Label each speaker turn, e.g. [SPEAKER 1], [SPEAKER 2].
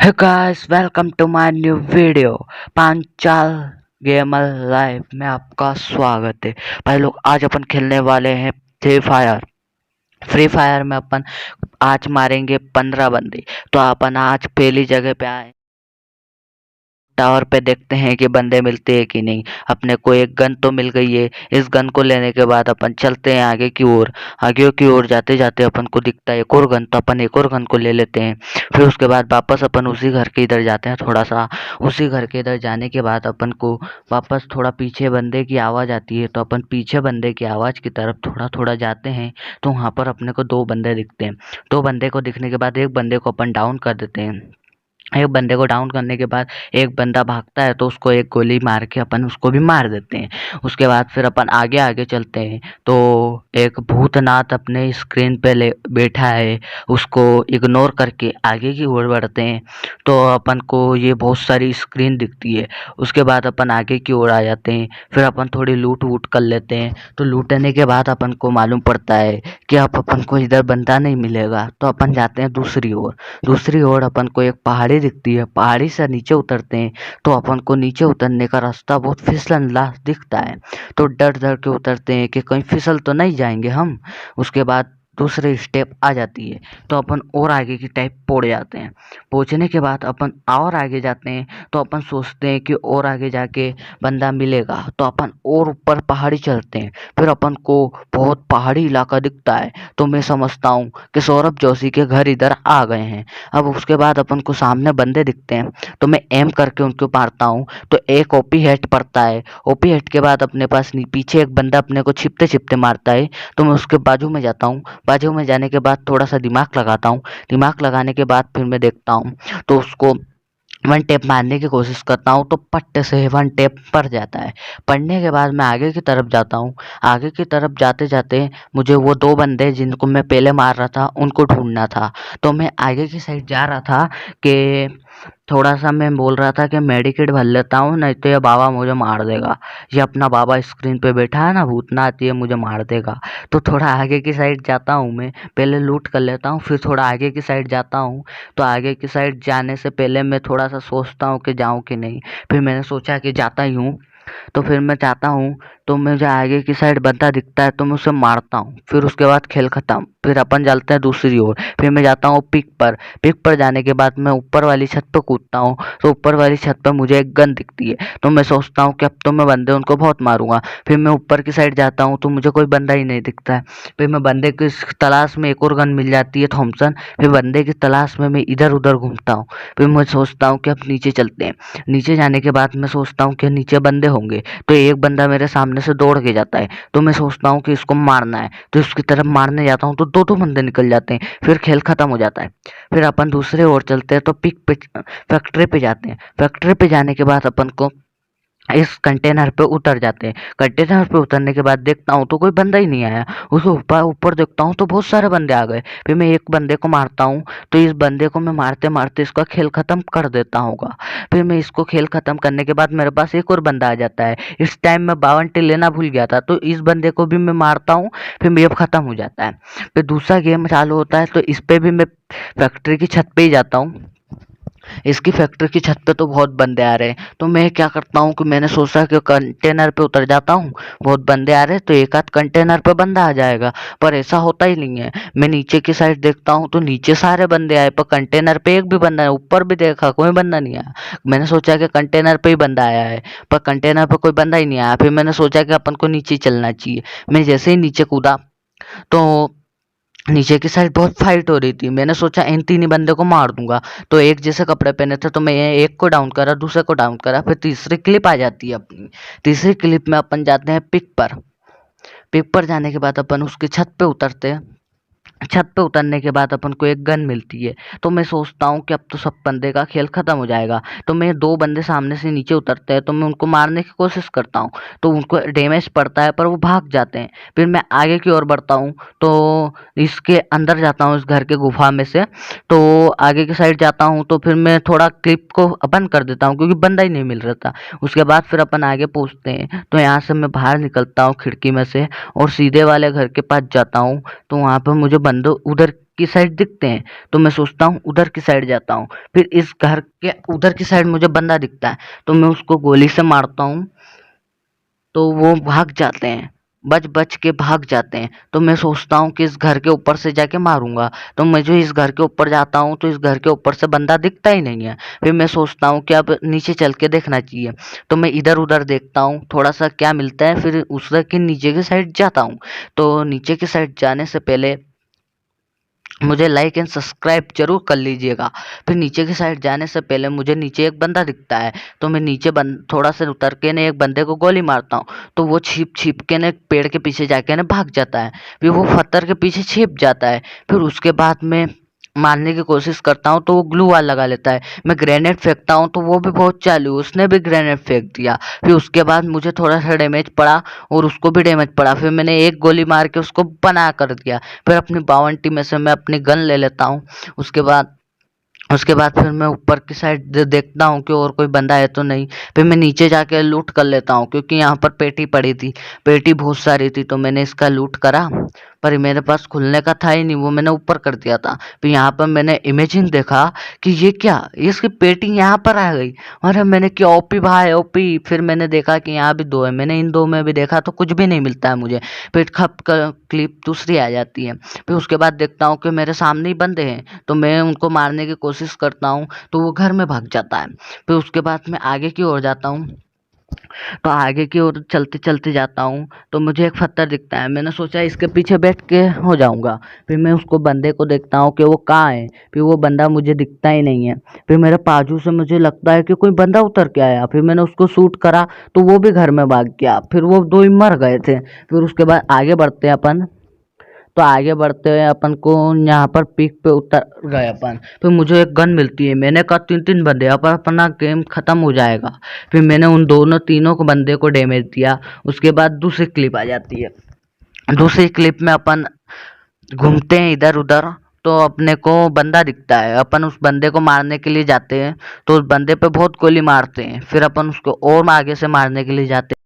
[SPEAKER 1] Hey guys, welcome to my new video। Panchal gamer live में आपका स्वागत है। भाई लोग, आज अपन खेलने वाले हैं फ्री फायर में अपन आज मारेंगे 15 बंदे। तो अपन आज पहली जगह पे आए टावर पे, देखते हैं कि बंदे मिलते हैं कि नहीं। अपने को एक गन तो मिल गई है। इस गन को लेने के बाद अपन चलते हैं आगे की ओर। आगे की ओर जाते जाते अपन को दिखता है एक और गन, तो अपन एक और गन को ले लेते हैं। फिर उसके बाद वापस अपन उसी घर के इधर जाते हैं थोड़ा सा। उसी घर के इधर जाने के बाद अपन को वापस थोड़ा पीछे बंदे की आवाज़ आती है, तो अपन पीछे बंदे की आवाज़ की तरफ थोड़ा थोड़ा जाते हैं। तो वहाँ पर अपने को दो बंदे दिखते हैं। दो बंदे को दिखने के बाद एक बंदे को अपन डाउन कर देते हैं। एक बंदे को डाउन करने के बाद एक बंदा भागता है, तो उसको एक गोली मार के अपन उसको भी मार देते हैं। उसके बाद फिर अपन आगे आगे चलते हैं, तो एक भूतनाथ अपने स्क्रीन पे ले बैठा है। उसको इग्नोर करके आगे की ओर बढ़ते हैं, तो अपन को ये बहुत सारी स्क्रीन दिखती है। उसके बाद अपन आगे की ओर आ जाते हैं। फिर अपन थोड़ी लूट वूट कर लेते हैं। तो लूटने के बाद अपन को मालूम पड़ता है कि अब अपन को इधर बंदा नहीं मिलेगा, तो अपन जाते हैं दूसरी ओर। दूसरी ओर अपन को एक पहाड़ी दिखती है। पहाड़ी से नीचे उतरते हैं, तो अपन को नीचे उतरने का रास्ता बहुत फिसलनला दिखता है। तो डर डर के उतरते हैं कि कहीं फिसल तो नहीं जाएंगे हम। उसके बाद दूसरी स्टेप आ जाती है, तो अपन और आगे की टाइप पहुंच जाते हैं। पहुंचने के बाद अपन और आगे जाते हैं, तो अपन सोचते हैं कि और आगे जाके बंदा मिलेगा, तो अपन और ऊपर पहाड़ी चढ़ते हैं। फिर अपन को बहुत पहाड़ी इलाका दिखता है, तो मैं समझता हूँ कि सौरभ जोशी के घर इधर आ गए हैं। अब उसके बाद अपन को सामने बंदे दिखते हैं, तो मैं एम करके उनको मारता हूँ, तो एक ओपी हेड पड़ता है। ओपी हेड के बाद अपने पास पीछे एक बंदा अपने को छिपते छिपते मारता है, तो मैं उसके बाजू में जाता हूँ। बाजू में जाने के बाद थोड़ा सा दिमाग लगाता हूँ। दिमाग लगाने के बाद फिर मैं देखता हूँ, तो उसको वन टेप मारने की कोशिश करता हूँ, तो पट्ट से वन टेप पड़ जाता है। पड़ने के बाद मैं आगे की तरफ जाता हूँ। आगे की तरफ जाते जाते मुझे वो दो बंदे जिनको मैं पहले मार रहा था उनको ढूंढना था। तो मैं आगे की साइड जा रहा था कि थोड़ा सा मैं बोल रहा था कि मेडिकेट भर लेता हूँ, नहीं तो ये बाबा मुझे मार देगा। ये अपना बाबा स्क्रीन पे बैठा है ना, भूतनाथ, ये मुझे मार देगा। तो थोड़ा आगे की साइड जाता हूँ, मैं पहले लूट कर लेता हूँ, फिर थोड़ा आगे की साइड जाता हूँ। तो आगे की साइड जाने से पहले मैं थोड़ा सा सोचता हूँ कि जाऊँ कि नहीं। फिर मैंने सोचा कि जाता ही हूँ। तो फिर मैं जाता हूँ, तो मुझे आगे की साइड बंदा दिखता है, तो मैं उसे मारता हूँ। फिर उसके बाद खेल खत्म। फिर अपन चलते हैं दूसरी ओर। फिर मैं जाता हूँ पिक पर। पिक पर जाने के बाद मैं ऊपर वाली छत पर कूदता हूँ, तो ऊपर वाली छत पर मुझे एक गन दिखती है। तो मैं सोचता हूँ कि अब तो मैं बंदे उनको बहुत मारूंगा। फिर मैं ऊपर की साइड जाता हूँ, तो मुझे कोई बंदा ही नहीं दिखता है। फिर मैं बंदे की तलाश में एक और गन मिल जाती है, थॉमसन। फिर बंदे की तलाश में मैं इधर उधर घूमता हूँ। फिर मैं सोचता हूँ कि अब नीचे चलते हैं। नीचे जाने के बाद मैं सोचता हूँ कि नीचे बंदे होंगे, तो एक बंदा मेरे सामने से दौड़ के जाता है। तो मैं सोचता हूँ कि इसको मारना है, तो इसकी तरफ मारने जाता हूँ, तो दो दो बंदे निकल जाते हैं। फिर खेल खत्म हो जाता है। फिर अपन दूसरे ओर चलते हैं, तो पिक पे फैक्ट्री पे जाते हैं। फैक्ट्री पे जाने के बाद अपन को इस कंटेनर पे उतर जाते हैं। कंटेनर पे उतरने के बाद देखता हूँ तो कोई बंदा ही नहीं आया। उसके ऊपर ऊपर देखता हूँ तो बहुत सारे बंदे आ गए। फिर मैं एक बंदे को मारता हूँ, तो इस बंदे को मैं मारते मारते इसका खेल खत्म कर देता हूँगा। फिर मैं इसको खेल खत्म करने के बाद मेरे पास एक और बंदा आ जाता है। इस टाइम मैं बावंटी लेना भूल गया था, तो इस बंदे को भी मैं मारता हूँ। फिर मेरा खत्म हो जाता है। फिर दूसरा गेम चालू होता है, तो इस पे भी मैं फैक्ट्री की छत पे ही जाता हूँ। इसकी फैक्ट्री की छत पे तो बहुत बंदे आ रहे हैं, तो मैं क्या करता हूँ कि मैंने सोचा कि कंटेनर पे उतर जाता हूँ। बहुत बंदे आ रहे हैं, तो एक आध कंटेनर पे बंदा आ जाएगा, पर ऐसा होता ही नहीं है। मैं नीचे की साइड देखता हूँ, तो नीचे सारे बंदे आए, पर कंटेनर पे एक भी बंदा नहीं। ऊपर भी देखा, कोई बंदा नहीं आया। मैंने सोचा कि कंटेनर पे ही बंदा आया है, पर कंटेनर पे कोई बंदा ही नहीं आया। फिर मैंने सोचा कि अपन को नीचे चलना चाहिए। मैं जैसे ही नीचे कूदा, तो नीचे की साइड बहुत फाइट हो रही थी। मैंने सोचा इन तीन ही बंदे को मार दूंगा। तो एक जैसे कपड़े पहने थे, तो मैं एक को डाउन करा, दूसरे को डाउन करा। फिर तीसरी क्लिप आ जाती है अपनी। तीसरी क्लिप में अपन जाते हैं पिक पर। पिक पर जाने के बाद अपन उसकी छत पे उतरते हैं। छत पे उतरने के बाद अपन को एक गन मिलती है। तो मैं सोचता हूँ कि अब तो सब बंदे का खेल खत्म हो जाएगा। तो मैं दो बंदे सामने से नीचे उतरते हैं, तो मैं उनको मारने की कोशिश करता हूँ, तो उनको डैमेज पड़ता है, पर वो भाग जाते हैं। फिर मैं आगे की ओर बढ़ता हूँ, तो इसके अंदर जाता हूँ, इस घर के गुफा में से। तो आगे की साइड जाता हूँ, तो फिर मैं थोड़ा क्लिप को बंद कर देता हूँ, क्योंकि बंदा ही नहीं मिल रहा था। उसके बाद फिर अपन आगे पहुँचते हैं, तो यहाँ से मैं बाहर निकलता हूँ खिड़की में से, और सीधे वाले घर के पास जाता हूँ। तो वहाँ पर मुझे बंदे उधर की साइड दिखते हैं, तो मैं सोचता हूँ उधर की साइड जाता हूँ। फिर इस घर के उधर की साइड मुझे बंदा दिखता है, तो मैं उसको गोली से मारता हूँ, तो वो भाग जाते हैं, बच-बच के भाग जाते हैं। तो मैं सोचता हूँ कि इस घर के ऊपर से जाके मारूँगा, तो मैं जो इस घर के ऊपर जाता हूँ, तो इस घर के ऊपर से बंदा दिखता ही नहीं है। फिर मैं सोचता हूँ कि अब नीचे चल के देखना चाहिए, तो मैं इधर-उधर देखता हूँ, थोड़ा-सा क्या मिलता है, फिर उस घर के नीचे की साइड जाता हूँ। तो नीचे की साइड जाने से पहले मुझे लाइक एंड सब्सक्राइब ज़रूर कर लीजिएगा। फिर नीचे की साइड जाने से पहले मुझे नीचे एक बंदा दिखता है, तो मैं नीचे थोड़ा सा उतर के ना एक बंदे को गोली मारता हूँ, तो वो छिप-छिप के ना एक पेड़ के पीछे जाके ना भाग जाता है। फिर वो पत्थर के पीछे छिप जाता है। फिर उसके बाद मैं मारने की कोशिश करता हूँ, तो वो ग्लू वॉल लगा लेता है। मैं ग्रेनेड फेंकता हूँ, तो वो भी बहुत चालू, उसने भी ग्रेनेड फेंक दिया। फिर उसके बाद मुझे थोड़ा-सा डैमेज पड़ा और उसको भी डैमेज पड़ा। फिर मैंने एक गोली मार के उसको बना कर दिया। फिर अपनी बावनटी में से मैं अपनी गन ले लेता हूँ। उसके बाद फिर मैं ऊपर की साइड देखता हूँ कि और कोई बंदा है तो नहीं। फिर मैं नीचे जाके लूट कर लेता हूँ, क्योंकि यहाँ पर पेटी पड़ी थी, पेटी बहुत सारी थी, तो मैंने इसका लूट करा। पर मेरे पास खुलने का था ही नहीं, वो मैंने ऊपर कर दिया था। फिर यहाँ पर मैंने इमेजिन देखा कि ये क्या, ये इसकी पेटी यहाँ पर आ गई। अरे मैंने क्या, ओपी भाई ओपी। फिर मैंने देखा कि यहाँ भी दो है, मैंने इन दो में भी देखा तो कुछ भी नहीं मिलता है मुझे। फिर खप कर क्लिप दूसरी आ जाती है। फिर उसके बाद देखता हूँ कि मेरे सामने ही बंदे हैं, तो मैं उनको मारने की कोशिश करता हूँ, तो वो घर में भाग जाता है। फिर उसके बाद मैं आगे की ओर जाता हूँ, तो आगे की ओर चलते चलते जाता हूँ, तो मुझे एक पत्थर दिखता है। मैंने सोचा इसके पीछे बैठ के हो जाऊंगा। फिर मैं उसको बंदे को देखता हूँ कि वो कहाँ है। फिर वो बंदा मुझे दिखता ही नहीं है। फिर मेरे बाजू से मुझे लगता है कि कोई बंदा उतर के आया। फिर मैंने उसको शूट करा, तो वो भी घर में भाग गया। फिर वो दो ही मर गए थे। फिर उसके बाद आगे बढ़ते हैं अपन। तो आगे बढ़ते हुए अपन को यहाँ पर पीक पे उतर गए अपन। फिर मुझे एक गन मिलती है। मैंने कहा 3-3 बंदे, अब अपना गेम खत्म हो जाएगा। फिर मैंने उन दोनों तीनों को बंदे को डैमेज दिया। उसके बाद दूसरी क्लिप आ जाती है। दूसरी क्लिप में अपन घूमते हैं इधर उधर, तो अपने को बंदा दिखता है। अपन उस बंदे को मारने के लिए जाते हैं, तो उस बंदे पे बहुत गोली मारते हैं। फिर अपन उसको और आगे से मारने के लिए जाते हैं।